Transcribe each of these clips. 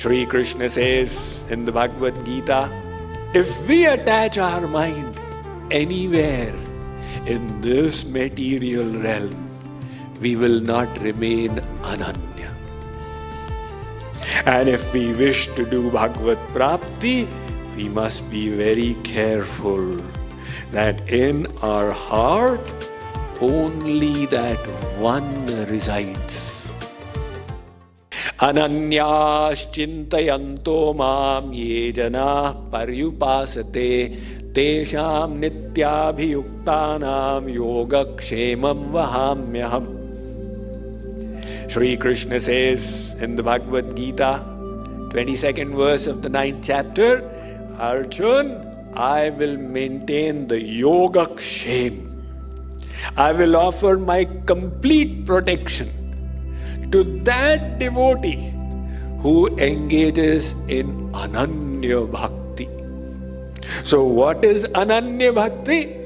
Shri Krishna says in the Bhagavad Gita, if we attach our mind anywhere in this material realm, we will not remain ananya. And if we wish to do Bhagavad Prapti, we must be very careful that in our heart only that one resides. Ananyas chintayanto mam ye janah paryupasate tesham nityabhiyuktanam yogakshemam vahamyaham. Shri Krishna says in the Bhagavad Gita, 22nd verse of the 9th chapter, Arjun, I will maintain the yogakshema. I will offer my complete protection to that devotee who engages in Ananya Bhakti. So what is Ananya Bhakti?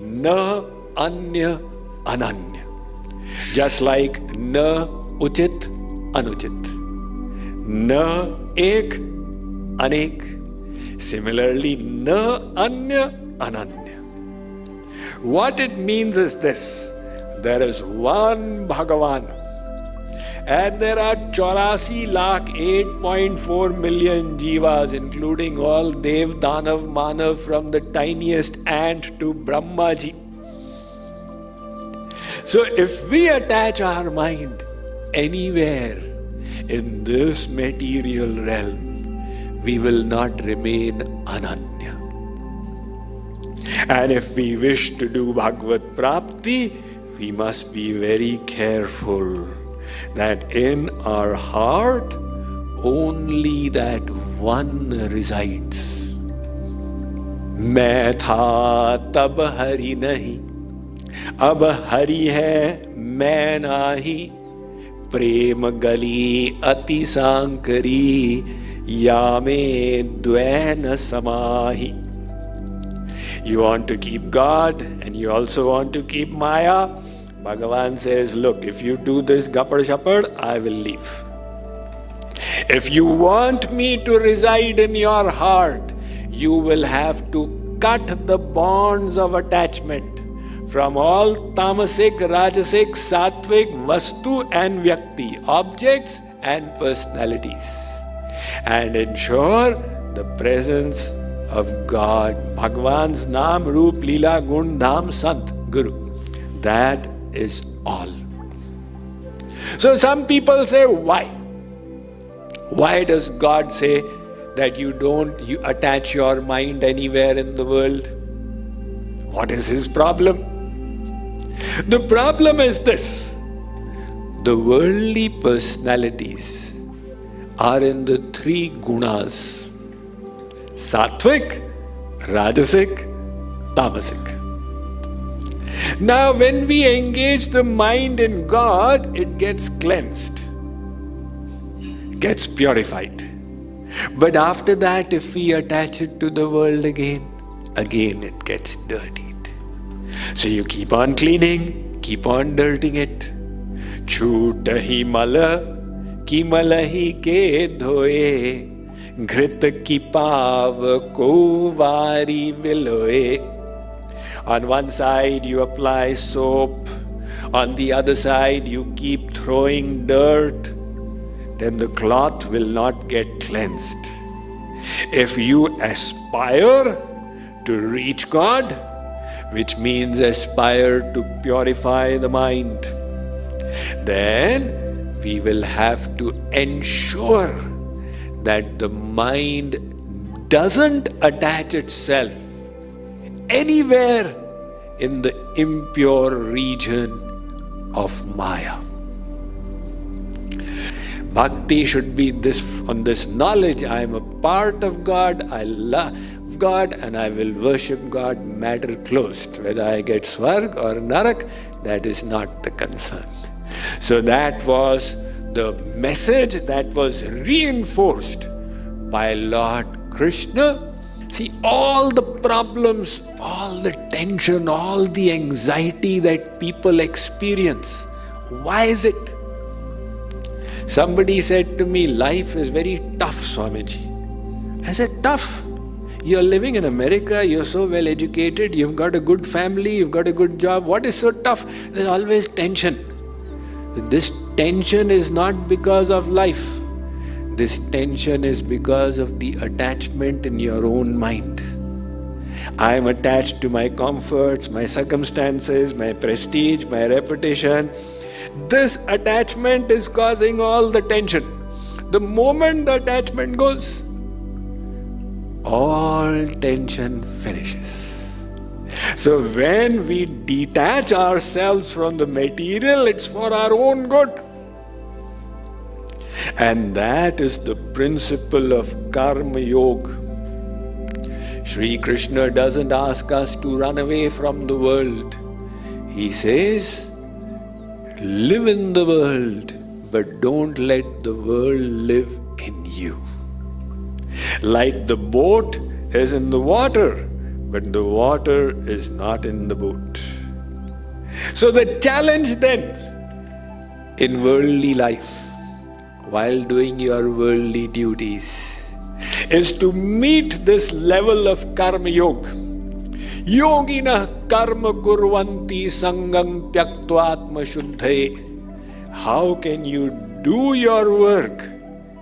Na Anya Ananya. Just like Na Uchit Anuchit. Na Ek Anek. Similarly, Na Anya Ananya. What it means is this: there is one Bhagavan, and there are 84,08.4 million jivas, including all Dev, Danav, Manav, from the tiniest ant to Brahmaji. So if we attach our mind anywhere in this material realm, we will not remain ananya. And if we wish to do Bhagavad Prapti, we must be very careful that in our heart only that one resides. मैं था तब हरि नहीं, अब हरि है मैं नाही, प्रेम गली अति सांकरी, या में द्वैन समाहि. You want to keep God and you also want to keep Maya. Bhagavan says, look, if you do this gapad shapad, I will leave. If you want me to reside in your heart, you will have to cut the bonds of attachment from all tamasic, rajasic, sattvic, vastu and vyakti, objects and personalities, and ensure the presence of God. Bhagavan's Naam, Roop, Leela, Gun, Dham, Sant, Guru. That is all. So some people say, why? Why does God say that you attach your mind anywhere in the world? What is his problem? The problem is this: the worldly personalities are in the three gunas: sattvic, rajasic, tamasic. Now when we engage the mind in God, it gets cleansed, gets purified. But after that, if we attach it to the world again it gets dirtied. So you keep on cleaning, keep on dirtying it. Chutahi mala ki malahi ke dhoye, घृत की पाव को वारी विलोए. On one side you apply soap, on the other side you keep throwing dirt, then the cloth will not get cleansed. If you aspire to reach God, which means aspire to purify the mind, then we will have to ensure that the mind doesn't attach itself anywhere in the impure region of Maya. Bhakti should be this, on this knowledge: I am a part of God, I love God, and I will worship God, matter closed. Whether I get Swarg or Narak, that is not the concern. So that was the message that was reinforced by Lord Krishna. See, all the problems, all the tension, all the anxiety that people experience, why is it? Somebody said to me, life is very tough, Swamiji. I said, tough? You're living in America, you're so well educated, you've got a good family, you've got a good job. What is so tough? There's always tension. This tension is not because of life. This tension is because of the attachment in your own mind. I am attached to my comforts, my circumstances, my prestige, my reputation. This attachment is causing all the tension. The moment the attachment goes, all tension finishes. So when we detach ourselves from the material, it's for our own good. And that is the principle of Karma Yoga. Sri Krishna doesn't ask us to run away from the world. He says, live in the world, but don't let the world live in you. Like the boat is in the water, but the water is not in the boat. So the challenge then in worldly life, while doing your worldly duties, is to meet this level of Karma Yoga. Yogina karma kurvanti sangam tyaktva atma shuddhaye. How can you do your work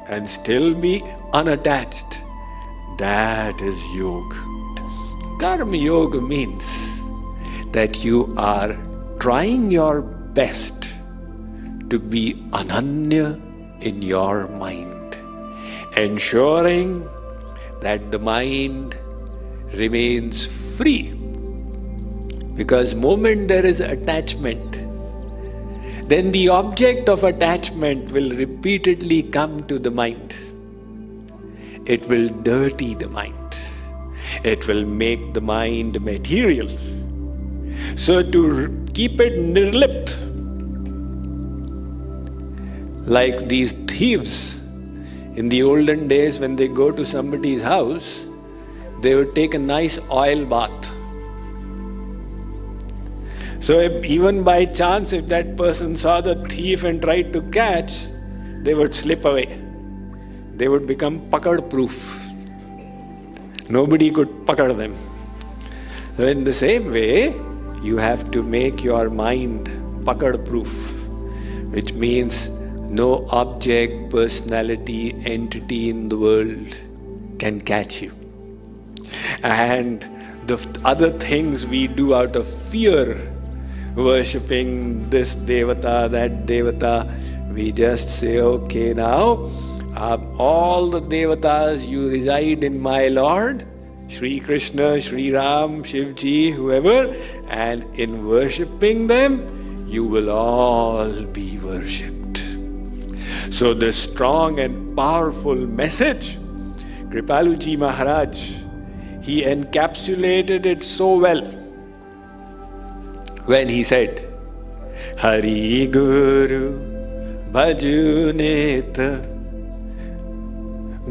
and still be unattached? That is yoga. Karma Yoga means that you are trying your best to be ananya in your mind, ensuring that the mind remains free. Because moment there is attachment, then the object of attachment will repeatedly come to the mind. It will dirty the mind. It will make the mind material. So to keep it nirlipt, like these thieves, in the olden days when they go to somebody's house, they would take a nice oil bath. So even by chance, if that person saw the thief and tried to catch, they would slip away. They would become pakad proof. Nobody could pakad them. So in the same way, you have to make your mind pakad proof, which means no object, personality, entity in the world can catch you. And the other things we do out of fear, worshipping this devata, that devata, we just say, okay, now all the devatas, you reside in my Lord, Sri Krishna, Sri Ram, Shivji, whoever, and in worshipping them, you will all be worshipped. So this strong and powerful message, Kripaluji Maharaj, he encapsulated it so well when he said, Hari Guru Bhajuneta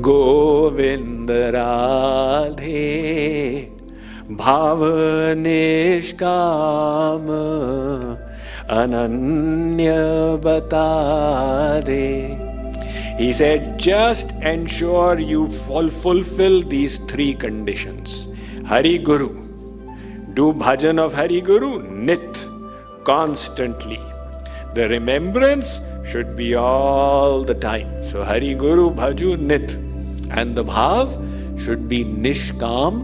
Govinda Radhe Bhavanishkama Ananya Batade. He said, just ensure you fulfill these three conditions. Hari Guru. Do bhajan of Hari Guru nit, constantly. The remembrance should be all the time. So Hari Guru bhaju nit. And the bhav should be nishkam,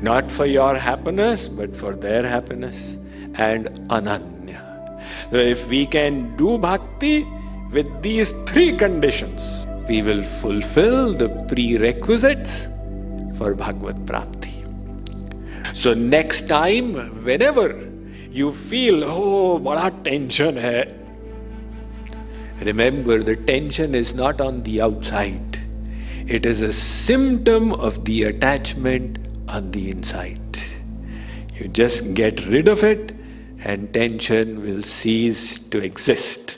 not for your happiness, but for their happiness. And ananya. So if we can do bhakti with these three conditions, we will fulfill the prerequisites for Bhagavad Prapti. So next time, whenever you feel, oh, bada tension hai, remember the tension is not on the outside. It is a symptom of the attachment on the inside. You just get rid of it and tension will cease to exist.